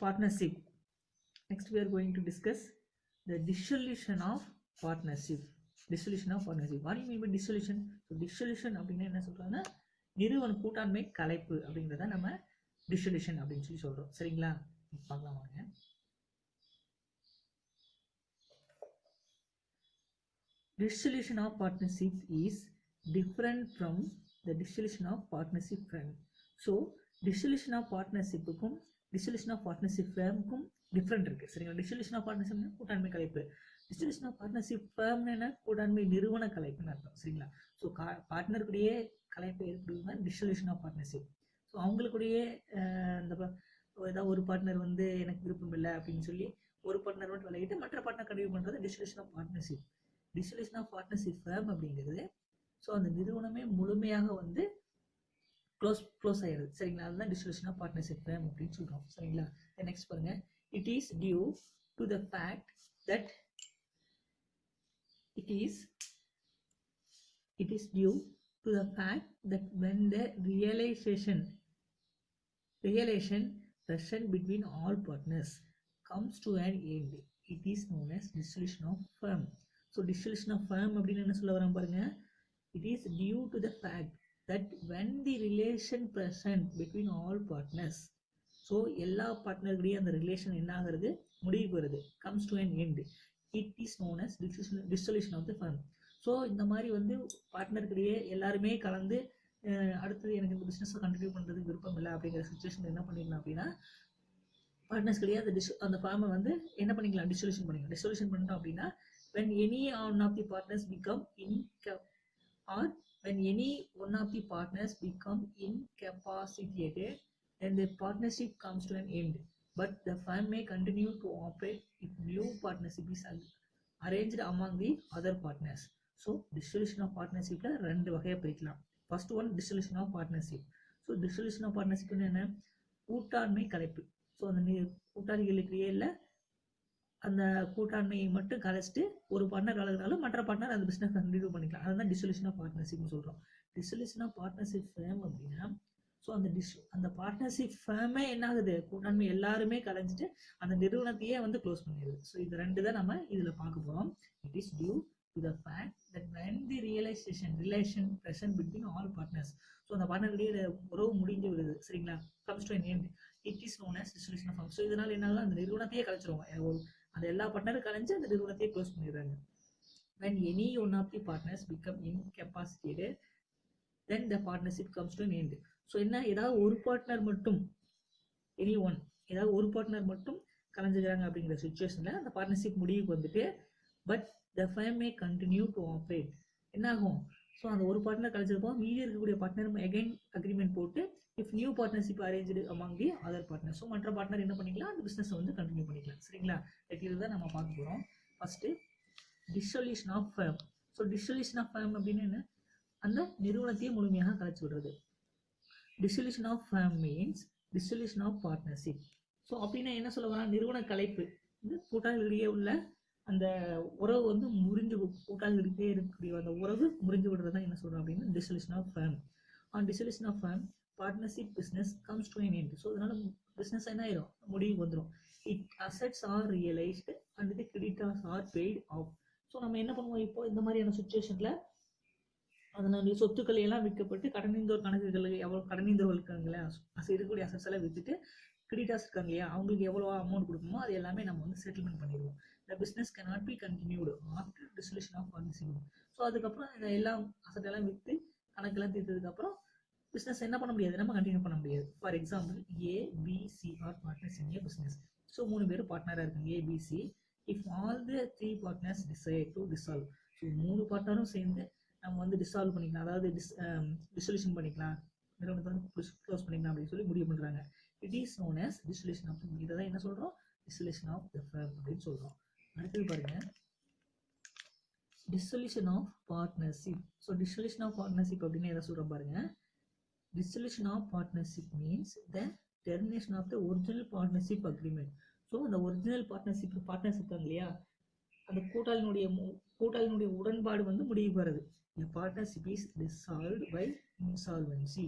partnership. Next we are going to discuss the dissolution of partnership. Dissolution of partnership. What do you mean by dissolution? So dissolution அப்படின்னா என்ன சொல்றாங்கன்னா நிறுவன கூட்டாண்மை கலைப்பு அப்படிங்கிறத நம்ம dissolution அப்படின்னு சொல்லி சொல்றோம். சரிங்களா? பார்க்கலாம் வாங்க. Dissolution of partnership is different from the dissolution of partnership firm. So dissolution of partnership க்கும் dissolution of partnership firm க்கும் different இருக்கு. சரிங்களா? dissolution of partnership கூட்டாண்மை கலைப்பு, dissolution of partnership firm என்ன கூட்டாண்மை நிறுவன கலைப்புன்னு அர்த்தம். சரிங்களா? ஸோ பார்ட்னர் கூடயே கலைப்பு ஏற்படுதுன்னா dissolution of partnership. ஸோ அவங்களுக்குடைய இந்த ஏதாவது ஒரு பார்ட்னர் வந்து எனக்கு விருப்பம் இல்லை அப்படின்னு சொல்லி ஒரு பார்ட்னர் மட்டும் விலகிட்டு மற்ற பார்ட்னர் கண்டினியூ பண்ணுறது dissolution of partnership. dissolution of partnership firm அப்படிங்கிறது ஸோ அந்த நிறுவனமே முழுமையாக வந்து க்ளோஸ் ஆயிடுது. சரிங்களா? அதுதான் dissolution of partnership firm அப்படின்னு சொல்கிறோம். சரிங்களா? நெக்ஸ்ட் பாருங்க, it is due to the fact that it is due to the fact that when the realization present between all partners comes to an end, it is known as dissolution of firm. So dissolution of firm அப்படின்னு என்ன சொல்ல வரோம் பாருங்க, it is due to the fact that when the relation present between all partners, so எல்லா பார்ட்னர்களுடைய அந்த relation என்ன ஆகிறது, முடிவுக்கு வருது, comes to an end, it is known as dissolution of the firm. So இந்த மாதிரி வந்து பார்ட்னருக்கிடையே எல்லாருமே கலந்து அடுத்தது எனக்கு இந்த பிஸ்னஸை கண்டினியூ பண்ணுறதுக்கு விருப்பம் இல்லை அப்படிங்கிற சுச்சுவேஷன் என்ன பண்ணிக்கலாம் அப்படின்னா பார்ட்னர்ஸ் கிடையாது அந்த ஃபார்மை வந்து என்ன பண்ணிக்கலாம், dissolution பண்ணிக்கலாம். dissolution பண்ணிட்டோம் அப்படின்னா when any one of the partners become incapacitated, then the partnership comes to an end, but the firm may continue to operate if new partnership is arranged among the other partners. So dissolution of partnership ல ரெண்டு வகையா பிரிக்கலாம். first one dissolution of partnership. so dissolution of partnership என்ன, கூட்டாண்மை கலைப்பு. So அந்த கூட்டாளிகளுக்கு இல்ல அந்த கூட்டாண்மையை மட்டும் கலைச்சிட்டு ஒரு பார்ட்னர் வளர்ந்தாலும் மற்ற பார்ட்னர் அந்த பிஸ்னஸ் கண்டினியூ பண்ணிக்கலாம். அதுதான் dissolution of partnership சொல்றோம். dissolution of partnership firm அப்படின்னா ஸோ அந்த பார்ட்னர்ஷிப் ஃபேமே என்ன ஆகுது, கூட்டாண்மை எல்லாருமே கலைஞ்சிட்டு அந்த நிறுவனத்தையே வந்து க்ளோஸ் பண்ணிடுது. ஸோ இது ரெண்டு தான் நம்ம இதில் பார்க்க போகிறோம். It is due to the fact that when the relation present between all partners, so அந்த பார்ட்னர்களுடைய உறவு முடிஞ்சு விடுது. சரிங்களா? comes to an end, it is known as dissolution of firm. So இதனால என்ன ஆகும், அந்த நிறுவனத்தையே கலைச்சிருவாங்க. அந்த எல்லா பார்ட்னரும் கலைஞ்சு அந்த நிறுவனத்தையே க்ளோஸ் பண்ணிடுறாங்க. when any one of the partners become incapacitated, then the partnership comes to an end. So என்ன, ஏதாவது ஒரு பார்ட்னர் மட்டும் ஏதாவது ஒரு பார்ட்னர் மட்டும் கலைஞ்சுக்கிறாங்க அப்படிங்கிற சுச்சுவேஷனில் அந்த பார்ட்னர்ஷிப் முடிவுக்கு வந்துட்டு but the firm may continue to operate. என்ன ஆகும், ஸோ அந்த ஒரு பார்ட்னர் கலைச்சிருப்போம், மீதி இருக்கக்கூடிய பார்ட்னர் அகைன் அக்ரிமெண்ட் போட்டு if new partnership arrange among the other partner, so மற்ற பார்ட்னர் என்ன பண்ணிக்கலாம், அந்த பிஸ்னஸை வந்து கண்டினியூ பண்ணிக்கலாம். சரிங்களா? இதுதான் நம்ம பார்க்க போகிறோம். First dissolution of firm. So dissolution of firm அப்படின்னு என்ன, அந்த நிறுவனத்தையே முழுமையாக கலைச்சு விடுறது. dissolution of firm means dissolution of partnership. So அப்படின்னா என்ன சொல்ல வரா, நிறுவன கலைப்பு, இந்த கூட்டாளிகளிடையே உள்ள அந்த உறவு வந்து கூட்டாளிகளிடையே இருக்கக்கூடிய அந்த உறவு முறிஞ்சு விடுறது தான் என்ன சொல்றோம் அப்படின்னா dissolution of firm. on dissolution of firm, partnership business comes to an end. So அதனால பிஸ்னஸ் என்ன ஆயிரும், முடிவுக்கு வந்துடும். it assets are realized and the creditors are paid off. So நம்ம என்ன பண்ணுவோம், இப்போ இந்த மாதிரியான சுச்சுவேஷன்ல அதனுடைய சொத்துக்களை எல்லாம் விற்கப்பட்டு கடனீந்தோர் கணக்குகள் எவ்வளோ கடனீந்தோர்கள் இருக்காங்களா இருக்கக்கூடிய அசட்ஸ் எல்லாம் விற்றுட்டு கிரெடிட்டார்ஸ் இருக்காங்க இல்லையா, அவங்களுக்கு எவ்வளோ அமௌண்ட் கொடுக்கணுமோ அது எல்லாமே நம்ம வந்து செட்டில்மெண்ட் பண்ணிடுவோம். இந்த business cannot be continued after dissolution of partnership. So அதுக்கப்புறம் இந்த எல்லாம் அசட் எல்லாம் விற்று கணக்கெல்லாம் தீர்த்ததுக்கப்புறம் பிஸ்னஸ் என்ன பண்ண முடியாது, நம்ம கண்டினியூ பண்ண முடியாது. For example ABC are partners in a business. So 3 பேர் பார்ட்னராக இருக்காங்க ABC. If all the 3 partners decide to dissolve, so 3 பார்ட்னரும் சேர்ந்து நம்ம வந்து டிசால்வ் பண்ணிக்கலாம், அதாவது dissolution பண்ணிக்கலாம், நிறுவனத்தை வந்து க்ளோஸ் பண்ணிக்கலாம் அப்படின்னு சொல்லி முடிவு பண்ணுறாங்க. It is known as dissolution of firm. இதை தான் என்ன சொல்கிறோம், dissolution of the firm அப்படின்னு சொல்கிறோம். அடுத்தது பாருங்க, dissolution of partnership. So dissolution of partnership அப்படின்னு எதை சொல்கிறோம் பாருங்க, dissolution of partnership means the termination of the original partnership agreement. So அந்த ஒரிஜினல் பார்ட்னர்ஷிப் இருக்காங்க இல்லையா, அந்த கூட்டாளினுடைய உடன்பாடு வந்து முடிவுக்கு வருது. A partnership is dissolved by insolvency,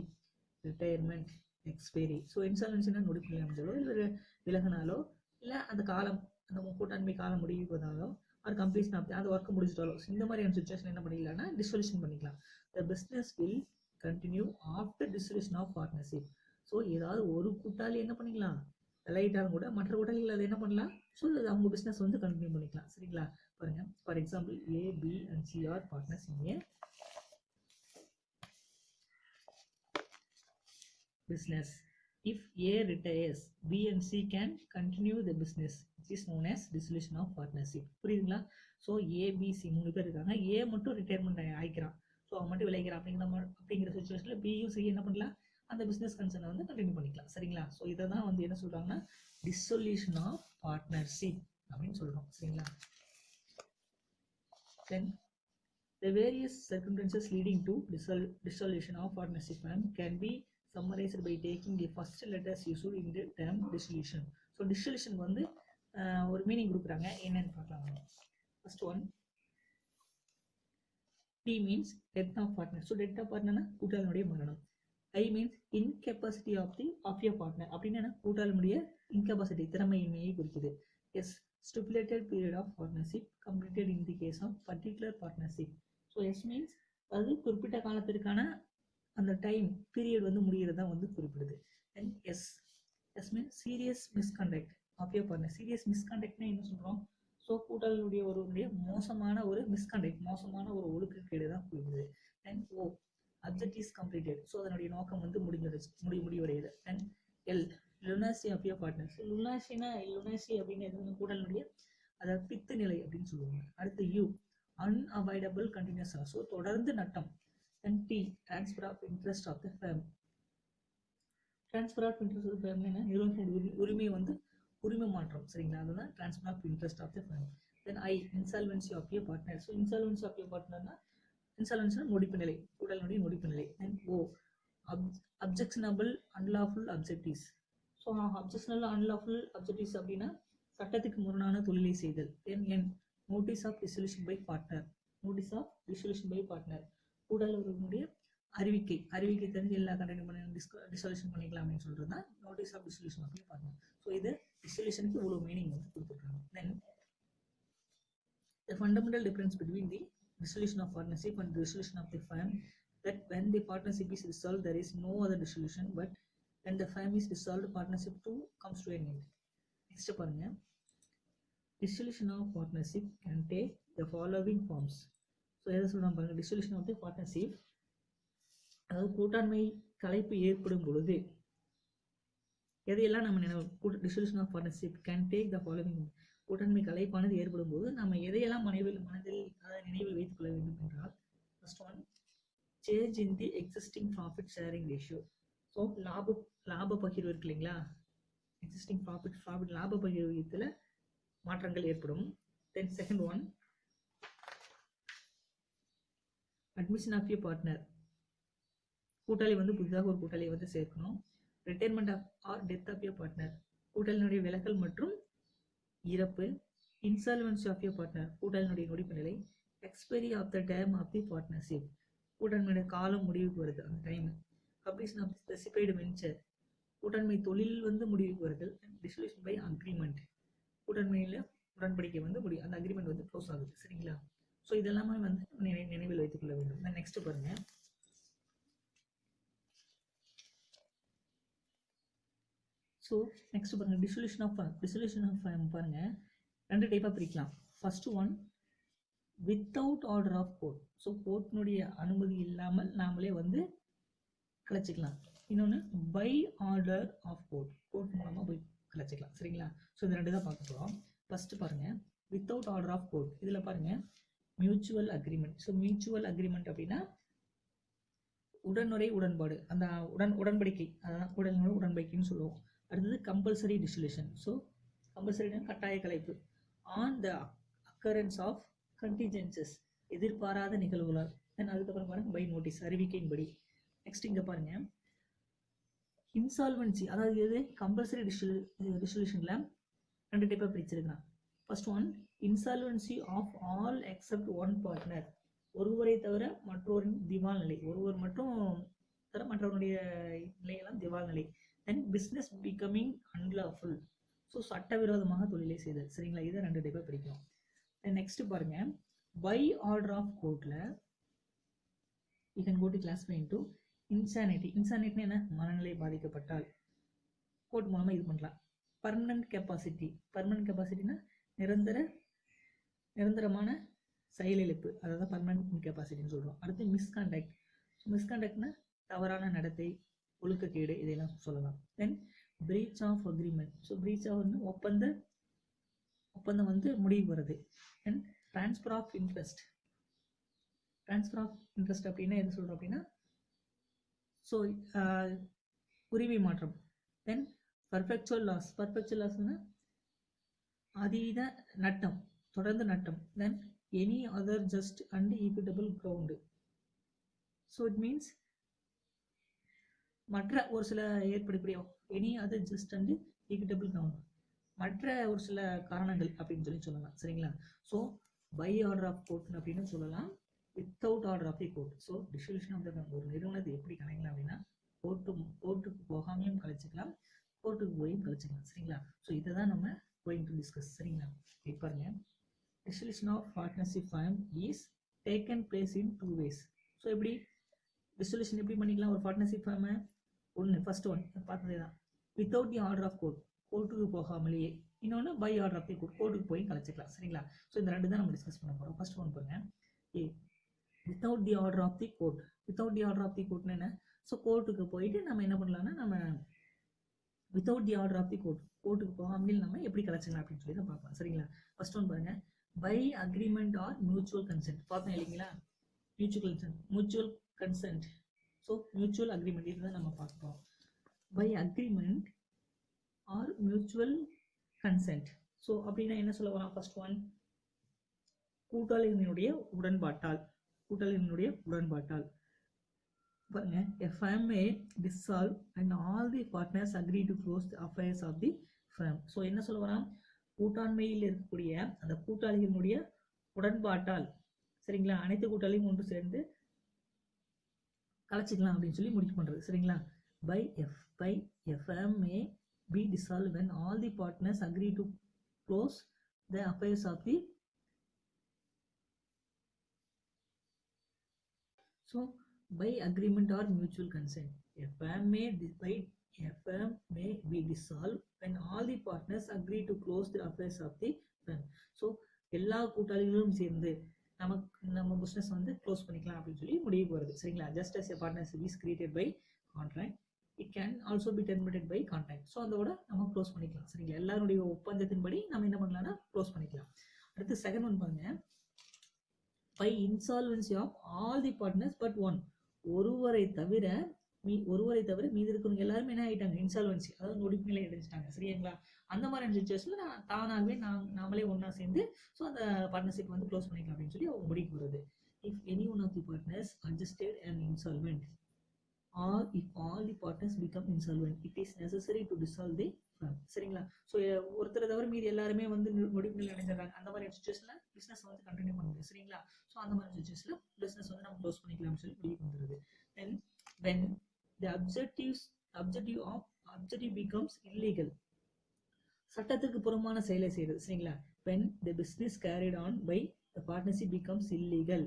retirement, expiry. So இன்சால்வன்சினா நொடிப்பில்லை அமைஞ்சாலோ இல்லை விலகினாலோ இல்லை அந்த காலம் அந்த கூட்டாண்மை காலம் முடிவதாலோ ஒரு கம்ப்ளீஷன் ஆஃப் அந்த ஒர்க்கை முடிச்சிட்டாலோ இந்த மாதிரியான சுச்சுவேஷன் என்ன பண்ணிக்கலாம்னா டிசொல்யூஷன் பண்ணிக்கலாம். The business will continue after dissolution of partnership. So ஏதாவது ஒரு கூட்டாளி என்ன பண்ணிக்கலாம் லைட்டாலும் கூட மற்ற கூட்டாளிகள் அதை என்ன பண்ணலாம் ஸோ அவங்க பிஸ்னஸ் வந்து கண்டினியூ பண்ணிக்கலாம். சரிங்களா? பாருங்க, for example A B and C are partners in a business. If A retires, B and C can continue the business, which is known as dissolution of partnership. புரியுதுங்களா? So ABC 3 பேர் இருக்காங்க. ஏ மட்டும் retirement ஆகிக்கிறான். So அவன் மட்டும் விளைக்கிறான் அப்படிங்கிற சுச்சுவேஷனில் பியும் C என்ன பண்ணலாம் அந்த பிஸ்னஸ் கன்சர்னை வந்து கண்டினியூ பண்ணிக்கலாம். சரிங்களா? ஸோ இதை தான் வந்து என்ன சொல்கிறாங்கன்னா dissolution of partnership அப்படின்னு சொல்கிறோம். சரிங்களா? Then the various circumstances leading to dissolution of partnership can be summarized by taking the first letters used in the term dissolution. So dissolution வந்து ஒரு மீனிங் கொடுக்குறாங்க, என்னன்னு பார்க்கலாம். First one, D means death of partner. So death of partner கூட்டாளினுடைய மரணம். I means incapacity of your partner. அப்படின்னா கூட்டாளினுடைய incapacity திறமையின்மையை குறிக்குது. Yes, stipulated period of partnership completed in the case of particular partnership. So S means அது குறிப்பிட்ட காலத்திற்கான அந்த time period வந்து முடிகிறதா வந்து குறிப்பிடுது. And S means serious misconduct of your partner. Serious மிஸ்கண்டக்ட்னா என்ன சொல்கிறோம்? ஸோ கூட்டாளியுடைய ஒருவருடைய மோசமான ஒரு மிஸ்கண்டக்ட், மோசமான ஒரு ஒழுக்கக்கேடு தான் குறிப்பிடுது. And O, object is completed. So அதனுடைய நோக்கம் வந்து முடிவடையுது. And L, lunacy of your partner. So lunacy அப்படின்னு எதுவும் கூட்டாளியுடைய அதாவது பித்து நிலை அப்படின்னு சொல்லுவாங்க. அடுத்து யூ, அன்அவாய்டபிள் கண்டினியூஸ். ஸோ தொடர்ந்து நட்டம். And T, transfer of interest of the firm. Transfer of interest of the firm என்ன நிறுவனத்தின் உரிமை வந்து உரிமை மாற்றம். சரிங்களா? அதுதான் transfer of interest of the firm. Then I, insolvency of your partner. So insolvency of your partner னா insolvency நொடிப்பு நிலை, கூட்டாளினுடைய நொடிப்பு நிலை. Then O, objectionable unlawful objectives. So objectionable unlawful objectives அப்படின்னா சட்டத்துக்கு முரணான தொழிலை செய்தல். Then N, notice of dissolution by partner. Notice of dissolution by partner. கூட்டாளிகளுடைய அறிவிக்கை தெரிஞ்சு எல்லா கண்டினியூ பண்ணி டிசொல்யூஷன் பண்ணிக்கலாம் அப்படின்னு சொல்றது தான் நோட்டீஸ் ஆஃப் டிசொல்யூஷன் அப்படின்னு பாருங்க. ஸோ இது டிசொல்யூஷனுக்கு இவ்வளோ மீனிங் வந்து கொடுத்துருக்காங்க. தென் the fundamental difference between the dissolution of partnership and dissolution of the firm that when the partnership is dissolved there is no other dissolution, but when the firm is dissolved partnership too comes to an end. Next பாருங்க, dissolution of partnership can take the following forms. So எதை சொல்கிறாங்க பாருங்கள், dissolution of the partnership, அதாவது கூட்டாண்மை கலைப்பு ஏற்படும் பொழுது எதையெல்லாம் நம்ம dissolution of partnership can take the following. கூட்டாண்மை கலைப்பானது ஏற்படும் போது நம்ம எதையெல்லாம் மனதில் அதாவது நினைவில் வைத்துக் கொள்ள வேண்டும் என்றால், first one, change in the existing profit sharing ratio. So லாப பகிர்வு இருக்கு இல்லைங்களா, எக்ஸிஸ்டிங் ப்ராஃபிட் லாப பகிர்வில் மாற்றங்கள் ஏற்படும். Then second one, admission of your partner. கூட்டாளி வந்து புதிதாக ஒரு கூட்டாளியை வந்து சேர்க்கணும். Retirement of or death of your partner, கூட்டாளியினுடைய விலகல் மற்றும் இறப்பு. இன்சால்வன்சி ஆஃப் யூர் பார்ட்னர், கூட்டாளியினுடைய நொடிப்பு நிலை. Expiry of the term of the partnership, கூட்டாண்மையுடைய காலம் முடிவுக்கு வருது அந்த time. Completion of specified venture, கூட்டாண்மை தொழில் வந்து முடிவுக்கு வருதல். டிசொல்யூஷன் பை அக்ரிமெண்ட், கூட்டாண்மையில் உடன்படிக்கை வந்து முடியும், அந்த அக்ரிமெண்ட் வந்து க்ளோஸ் ஆகுது. சரிங்களா? ஸோ இதெல்லாமே வந்து நினைவில் வைத்துக் கொள்ள வேண்டும். நெக்ஸ்ட் பாருங்க, ஸோ நெக்ஸ்ட் பாருங்க, டிசொல்யூஷன் ஆஃப் பாருங்க ரெண்டு டைப்பாக பிரிக்கலாம். First one, without order of court. So கோர்ட்டினுடைய அனுமதி இல்லாமல் நாமளே வந்து கலைச்சிக்கலாம். இன்னொன்று பை ஆர்டர் ஆஃப் கோர்ட் மூலமாக போய் கலைச்சிக்கலாம். சரிங்களா? ஸோ இந்த ரெண்டு தான் பார்க்க போகிறோம். ஃபர்ஸ்ட் பாருங்க, வித்தவுட் ஆர்டர் ஆஃப் கோர்ட். இதில் பாருங்க mutual agreement. So mutual agreement அப்படின்னா உடன்பாடு, அந்த உடன்படிக்கை, அதான் உடன்படிக்கைன்னு சொல்லுவோம். அடுத்தது கம்பல்சரி டிசொல்யூஷன். ஸோ கம்பல்சரி கட்டாய கலைப்பு. ஆன் த அக்கரன்ஸ் ஆஃப் கண்டிஜென்சஸ், எதிர்பாராத நிகழ்வுகளால். தென் அதுக்கப்புறம் பாருங்க பை நோட்டீஸ், அறிவிக்கையின்படி. நெக்ஸ்ட் இங்கே பாருங்க இன்சால்வன்சி, அதாவது இது கம்பல்சரி டிசொல்யூஷன்ல ரெண்டு டைப்பாக பிரிச்சிருக்கான். First one, insolvency of all except one partner. ஒருவரை தவிர மற்றொரு திவால் நிலை, ஒருவர் மட்டும் மற்றவனுடைய நிலையெல்லாம் திவால் நிலை. தென் பிஸ்னஸ் பிகமிங் அன்லாஃபுல். ஸோ சட்டவிரோதமாக தொழிலை செய்தல். சரிங்களா, இதை 2 டைப்பாக பிரிக்கும். நெக்ஸ்ட் பாருங்க, பை ஆர்டர் ஆஃப் கோர்ட்ல you can go to classify into insanity. Insanity என்ன, மனநிலை பாதிக்கப்பட்டால் கோர்ட் மூலமா இது பண்ணலாம். பர்மனன்ட் கெப்பாசிட்டினா நிரந்தரமான செயலிழப்பு, அதாவது பர்மனன்ட் இன்கெப்பாசிட்டின்னு சொல்றோம். அடுத்து மிஸ்கான்டக்ட்னா தவறான நடத்தை, ஒழுக்கக்கேடு, இதெல்லாம் சொல்லலாம். Then breach of agreement. So breach of ஒப்பந்தம் வந்து முடிவு வருது. தென் ட்ரான்ஸ்ஃபர் ஆஃப் இன்ட்ரெஸ்ட் அப்படின்னா எது சொல்றோம் அப்படின்னா, ஸோ உரிமை மாற்றம். தென் பர்ஃபெக்சுவல் லாஸ்னா அதீத நட்டம், தொடர்ந்து நட்டம். Then any other just and equitable ground. So it means மற்ற ஒரு சில ஏற்படக்கூடிய any other just and equitable ground, மற்ற ஒரு சில காரணங்கள் அப்படின்னு சொல்லலாம். சரிங்களா, so by order of court அப்படின்னு சொல்லலாம், without order of the court. So dissolution of the ஒரு நிறுவனத்தை எப்படி கலைக்கலாம் அப்படின்னா, கோர்ட்டுக்கு போகாமையும் கழிச்சுக்கலாம், கோர்ட்டுக்கு போயும் கழிச்சுக்கலாம். சரிங்களா, ஸோ இதை தான் நம்ம கோயிங் டு டிஸ்கஸ். சரிங்களா, இப்போ பாருங்க, dissolution of partnership firm is taken place in 2 ways. So எப்படி dissolution எப்படி பண்ணிக்கலாம் ஒரு பார்ட்னர்ஷிப் ஃபர்மை? ஃபர்ஸ்ட் ஒன் பார்த்ததே தான், without the order of court, கோர்ட்டுக்கு போகாமலேயே. இன்னொன்று by order of the court, கோர்ட்டுக்கு போய் கலைச்சிக்கலாம். சரிங்களா, ஸோ இந்த 2 தான் நம்ம டிஸ்கஸ் பண்ண போகிறோம். ஃபர்ஸ்ட் ஒன் பாருங்க, without the order of the court. Without the order of the கோர்ட்னு என்ன, ஸோ கோர்ட்டுக்கு போயிட்டு நம்ம என்ன பண்ணலாம்னா, நம்ம without the order of the court, கோர்ட்டுக்கு போகாமல் நம்ம எப்படி கலைச்சிக்கலாம் அப்படின்னு சொல்லி தான் பார்க்கலாம். சரிங்களா, ஃபர்ஸ்ட் ஒன் பாருங்க, by agreement or mutual consent. பார்த்தோம் இல்லைங்களா, mutual consent. So mutual agreement இதுதான் நம்ம பார்க்குறோம். By agreement or mutual consent. So அப்படின்னா என்ன சொல்ல வரலாம்? ஃபர்ஸ்ட் ஒன், கூட்டாளிகளுடைய உடன்பாட்டால் பாருங்க, a firm may dissolve and all the partners agree to close the affairs of the firm. So என்ன சொல்ல வரலாம், கூட்டாண்மையில் இருக்கக்கூடிய அந்த கூட்டாளிகளுடைய உடன்பாட்டால், சரிங்களா, அனைத்து கூட்டாளியும் ஒன்று சேர்ந்து கலைச்சிக்கலாம் அப்படின்னு சொல்லி முடிவு பண்றது. சரிங்களா, by a firm may be dissolved when all the partners agree to close the affairs of the so by agreement or mutual consent, a firm may be dissolved when all the partners agree to close the affairs of the firm. So எல்லா கூட்டாளிகளும் சேர்ந்து நம்ம business வந்து close பண்ணிக்கலாம் அப்படின்னு சொல்லி முடிவுக்கு வருது. சரிங்களா, just as a partnership is created by contract, it can also be terminated by contract. So அதோட நம்ம க்ளோஸ் பண்ணிக்கலாம். சரிங்களா, எல்லாருடைய ஒப்பந்தத்தின்படி நம்ம என்ன பண்ணலாம்னா க்ளோஸ் பண்ணிக்கலாம். அடுத்து செகண்ட் ஒன் பாருங்க, by insolvency of all the partners but one. ஒருவரை தவிர மீதி இருக்கிறவங்க எல்லாருமே என்ன ஆயிட்டாங்க, இன்சால்வன்சி, அதாவது நொடிப்பு நிலை அடைஞ்சிட்டாங்க. சரிங்களா, அந்த மாதிரி சுச்சுவேஷன்ல தானாகவே நாமளே ஒன்னா சேர்ந்து ஸோ அந்த பார்ட்னர்ஷிப் வந்து க்ளோஸ் பண்ணிக்கலாம் அப்படின்னு சொல்லி அவங்க முடிவுக்கு வருது. If any one of the partners adjusted and insolvent or if all the partners become insolvent, it is necessary to dissolve the firm. சரிங்களா, ஸோ ஒருத்தரை தவிர மீதி எல்லாருமே வந்து நொடிப்பு நிலை அடைஞ்சிடறாங்க. அந்த மாதிரி சுச்சுவேஷன்ல பிசினஸ் வந்து கண்டினியூ பண்ண முடியும். சரிங்களா, ஸோ அந்த மாதிரி சுச்சுவேஷன்ல பிசினஸ் வந்து நம்ம க்ளோஸ் பண்ணிக்கலாம்னு சொல்லி முடிவுக்கு வந்துருது. Then when the objective becomes illegal, சட்டத்துக்கு புறம்பான செயலை செய்யறது. சரிங்களா, when the business carried on by the partnership becomes illegal,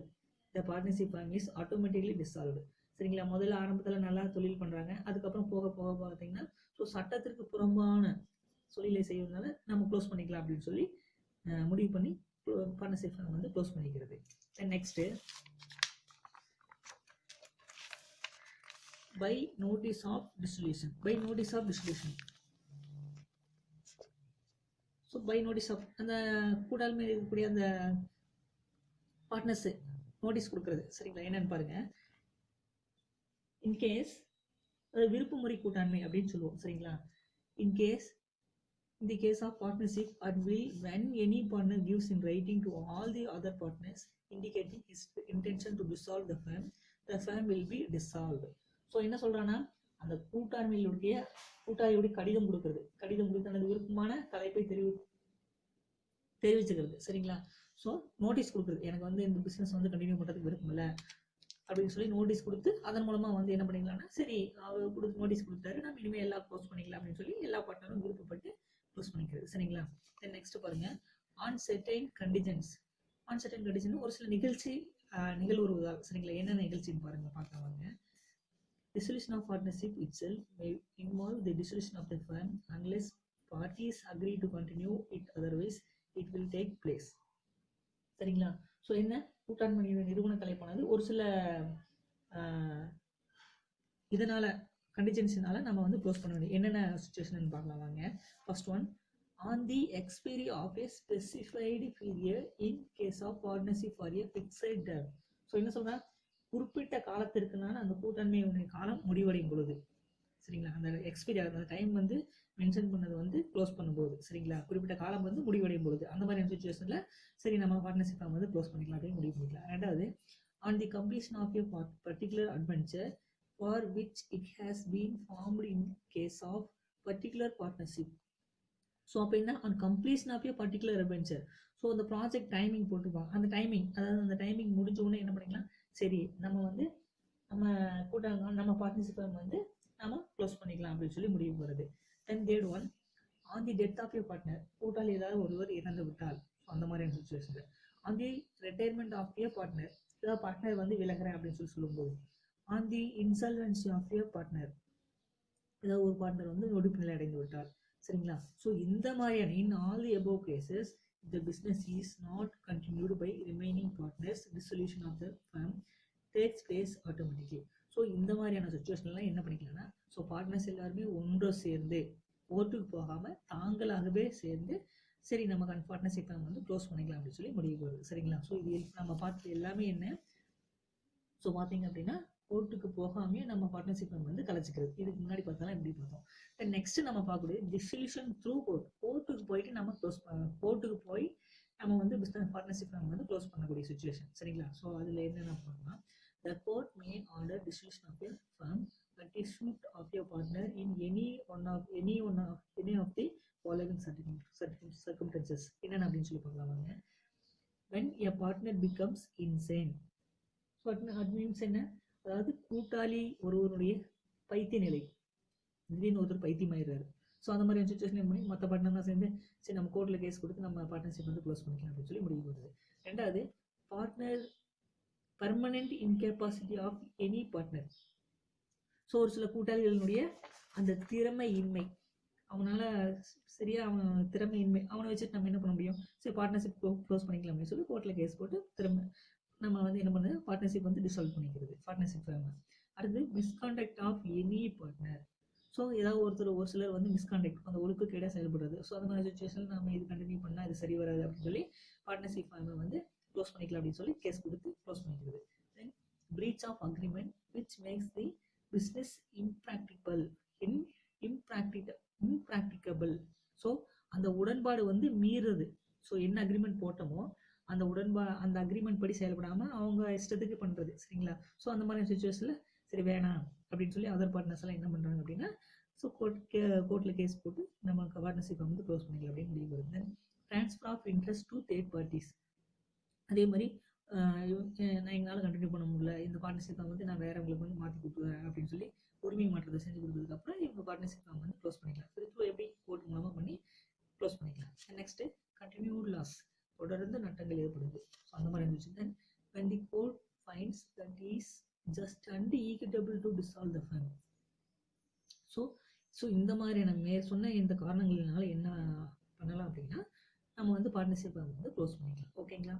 the partnership firm is automatically dissolved. சரிங்களா, முதல்ல ஆரம்பத்துல நல்லா தொழில் பண்றாங்க, அதுக்கப்புறம் போக போக பார்த்தீங்கன்னா ஸோ சட்டத்திற்கு புறம்பான தொழிலை செய்வதனால நம்ம க்ளோஸ் பண்ணிக்கலாம் அப்படின்னு சொல்லி முடிவு பண்ணி பார்ட்னர்ஷிப் ஃபர்ம் வந்து க்ளோஸ் பண்ணிக்கிறது. Next, by notice of dissolution. So by notice of அந்த கூட்டாண்மையில் இருக்கக்கூடிய அந்த பார்ட்னர்ஸ் நோட்டீஸ் கொடுக்கறது. சரிங்களா, என்னன்னு பாருங்க, இன்கேஸ் அது விருப்பமுறை கூட்டாண்மை அப்படின்னு சொல்லுவோம். சரிங்களா, in the case of partnership at will, when any partner gives in writing to all the other partners indicating his intention to dissolve the firm will be dissolved. So என்ன சொல்றான்னா, அந்த கூட்டாண்மையுடைய கடிதம் கொடுத்து தனது விருப்பமான தலைப்பை தெரிவிச்சுக்கிறது. சரிங்களா, ஸோ நோட்டீஸ் கொடுக்குறது, எனக்கு வந்து இந்த பிசினஸ் வந்து கண்டினியூ பண்றதுக்கு விருப்பம் இல்லை, அப்படின்னு சொல்லி நோட்டீஸ் கொடுத்து அதன் மூலமா வந்து என்ன பண்ணிக்கலாம்னா, சரி அவர் கொடுத்து நோட்டீஸ் கொடுத்தாரு, நம்ம இனிமேல் எல்லாம் க்ளோஸ் பண்ணிக்கலாம் அப்படின்னு சொல்லி எல்லா பார்ட்னரும் விருப்பப்பட்டு க்ளோஸ் பண்ணிக்கிறது. சரிங்களா? தென் நெக்ஸ்ட் பாருங்க, ஆன் செர்டைன் கண்டிஜன்ஸ். ஆன் செர்டைன் கண்டிஜன் ஒரு சில நிகழ்வுகள். சரிங்களா? என்ன நிகழ்ச்சின்னு பாருங்க, பார்க்கலாம் வாங்க. Dissolution of partnership itself may involve the dissolution of the firm unless parties agree to continue it, otherwise it will take place. சரிங்களா? ஸோ என்ன, கூட்டாண்மை நிறுவன கலைப்பானது ஒரு சில இதனால கண்டிஜென்சினால நம்ம வந்து க்ளோஸ் பண்ண வேண்டிய என்னென்ன சுச்சுவேஷன் பார்க்கலாம் வாங்க. First one, on the expiry of a specified period in case of partnership for a fixed term. So என்ன சொல்றேன், குறிப்பிட்ட காலத்திற்குனால அந்த கூட்டாண்மையுடைய காலம் முடிவடையும் பொழுது, சரிங்களா, அந்த எக்ஸ்பைரி அந்த டைம் வந்து மென்ஷன் பண்ணது வந்து க்ளோஸ் பண்ணும்போது, சரிங்களா, குறிப்பிட்ட காலம் வந்து முடிவடையும் பொழுது அந்த மாதிரி சுச்சுவேஷன்ல சரி நம்ம பார்ட்னர்ஷிப் வந்து க்ளோஸ் பண்ணிக்கலாம் அப்படின்னு முடிவு பண்ணிக்கலாம். ரெண்டாவது, on the completion of a particular adventure for which it has been formed in case of particular partnership. So அப்போ என்ன, on completion of a particular adventure. So அந்த ப்ராஜெக்ட் டைமிங் போட்டுருப்பாங்க, அந்த டைமிங், அதாவது அந்த டைமிங் முடிஞ்ச உடனே என்ன பண்ணிக்கலாம், சரி நம்ம வந்து நம்ம பார்ட்னர்ஷிப் வந்து நம்ம க்ளோஸ் பண்ணிக்கலாம் அப்படின்னு சொல்லி முடிவு வருது. Then third one, on the death of a partner, கூட்டாளி ஏதாவது ஒருவர் இறந்து விட்டால், அந்த மாதிரியான situation. On the retirement of a partner, ஏதாவது பார்ட்னர் வந்து விலகிறேன் அப்படின்னு சொல்லி சொல்லும்போது. On the insolvency of a partner, ஏதாவது ஒரு பார்ட்னர் வந்து நொடிப்பு நிலை அடைந்து விட்டார். சரிங்களா? ஸோ இந்த மாதிரியான in all the above cases the business is not continued by remaining partners, dissolution of the firm takes place automatically. So இந்த மாதிரியான சுச்சுவேஷன்லாம் என்ன பண்ணிக்கலாம்னா, ஸோ பார்ட்னர்ஸ் எல்லாருமே ஒன்று சேர்ந்து கோர்ட்டுக்கு போகாமல் தாங்களாகவே சேர்ந்து சரி நம்ம பார்ட்னர்ஷிப் வந்து க்ளோஸ் பண்ணிக்கலாம் அப்படின்னு சொல்லி முடிவு வருது. சரிங்களா? ஸோ இது நம்ம பார்த்து எல்லாமே என்ன, ஸோ பார்த்தீங்க அப்படின்னா கோர்ட்டுக்கு போகாமே நம்ம பார்ட்னர்ஷிப் வந்து கலைச்சிக்கிறது. இதுக்கு முன்னாடி பார்த்தாலும் எப்படி பார்த்தோம். தென் நெக்ஸ்ட் நம்ம பார்க்கக்கூடிய டிசிஷன் த்ரூ கோர்ட், கோர்ட்டுக்கு போயிட்டு நம்ம கோர்ட்டுக்கு போய் நம்ம வந்து பிஸ்னஸ் பார்ட்னர்ஷிப் வந்து க்ளோஸ் பண்ணக்கூடிய சுச்சுவேஷன். சரிங்களா? ஸோ அதில் என்னென்ன பார்க்கலாம், the court may order decision of a firm but issued of a partner in any of the following circumstances. என்னென்ன அப்படின்னு சொல்லி பார்க்கலாம். when a partner becomes insane. So அது மீன்ஸ் என்ன, அதாவது கூட்டாளி ஒருவருடைய பைத்திய நிலை, திடீர்னு ஒருத்தர் பைத்தியமாயிடுறாரு. ஸோ அந்த மாதிரி சுச்சுவேஷன் பண்ணி மற்ற பார்ட்னர்லாம் சேர்ந்து சரி நம்ம கோர்ட்டில் கேஸ் கொடுத்து நம்ம பார்ட்னர்ஷிப் வந்து க்ளோஸ் பண்ணிக்கலாம் அப்படின்னு சொல்லி முடிவு வருது. ரெண்டாவது, partner permanent incapacity of any partner. So ஒரு சில கூட்டாளிகளினுடைய அந்த திறமையின்மை, அவனால சரியா அவன் திறமையின்மை, அவனை வச்சுட்டு நம்ம என்ன பண்ண முடியும், சரி பார்ட்னர்ஷிப் க்ளோஸ் பண்ணிக்கலாம் அப்படின்னு சொல்லி கோர்ட்டில் கேஸ் போட்டு நம்ம வந்து என்ன பண்ணுறது, பார்ட்னர்ஷிப் வந்து டிசால்வ் பண்ணிக்கிறது பார்ட்னர்ஷிப் ஃபேம். அடுத்து, misconduct of any partner. So ஏதாவது ஒரு சிலர் வந்து மிஸ்கான்டக்ட், அந்த ஒழுக்கக்கேடாக செயல்படுறது. ஸோ அந்த மாதிரி சுச்சுவேஷன் நம்ம இது கண்டினியூ பண்ணால் இது சரி வராது அப்படின்னு சொல்லி பார்ட்னர்ஷிப் ஃபேமை வந்து க்ளோஸ் பண்ணிக்கலாம் அப்படின்னு சொல்லி கேஸ் கொடுத்து க்ளோஸ் பண்ணிக்கிறது. Then breach of agreement which makes the business impracticable. So அந்த உடன்பாடு வந்து மீறுறது. ஸோ என்ன அக்ரிமெண்ட் போட்டோமோ அந்த அக்ரிமெண்ட் படி செயல்படாமல் அவங்க இஷ்டத்துக்கு பண்ணுறது. சரிங்களா? ஸோ அந்த மாதிரி சுச்சுவேஷனில் சரி வேணாம் அப்படின்னு சொல்லி அதர் பார்ட்னர்ஸ் எல்லாம் என்ன பண்ணுறாங்க அப்படின்னா, ஸோ கோர்ட்டில் கேஸ் போட்டு நம்ம பார்ட்னர்ஷிப் வந்து க்ளோஸ் பண்ணிக்கலாம் அப்படின்னு முடிவு வருது. Then transfer of interest to third parties. அதே மாதிரி நான் எங்களால் கண்டினியூ பண்ண முடியல, இந்த பார்ட்னர்ஷிப்பை வந்து நான் வேறவங்களுக்கு வந்து மாற்றி கொடுத்துறேன் அப்படின்னு சொல்லி உரிமை மாற்றத்தை செஞ்சு கொடுத்ததுக்கப்புறம் இவங்க பார்ட்னர்ஷிப் வந்து க்ளோஸ் பண்ணிக்கலாம். திருப்பி எப்படி கோர்ட் மூலமாக பண்ணி க்ளோஸ் பண்ணிக்கலாம். நெக்ஸ்ட்டு, கண்டினியூட் லாஸ், தொடர்ந்து நட்டங்கள் ஏற்படுது. ஸோ அந்த மாதிரி இருந்துச்சு. தென் when the court finds that is just and equitable to dissolve the firm. So இந்த மாதிரியான சொன்ன இந்த காரணங்களினால என்ன பண்ணலாம் அப்படின்னா நம்ம வந்து பார்ட்னர்ஷிப் வந்து க்ளோஸ் பண்ணிக்கலாம். ஓகேங்களா?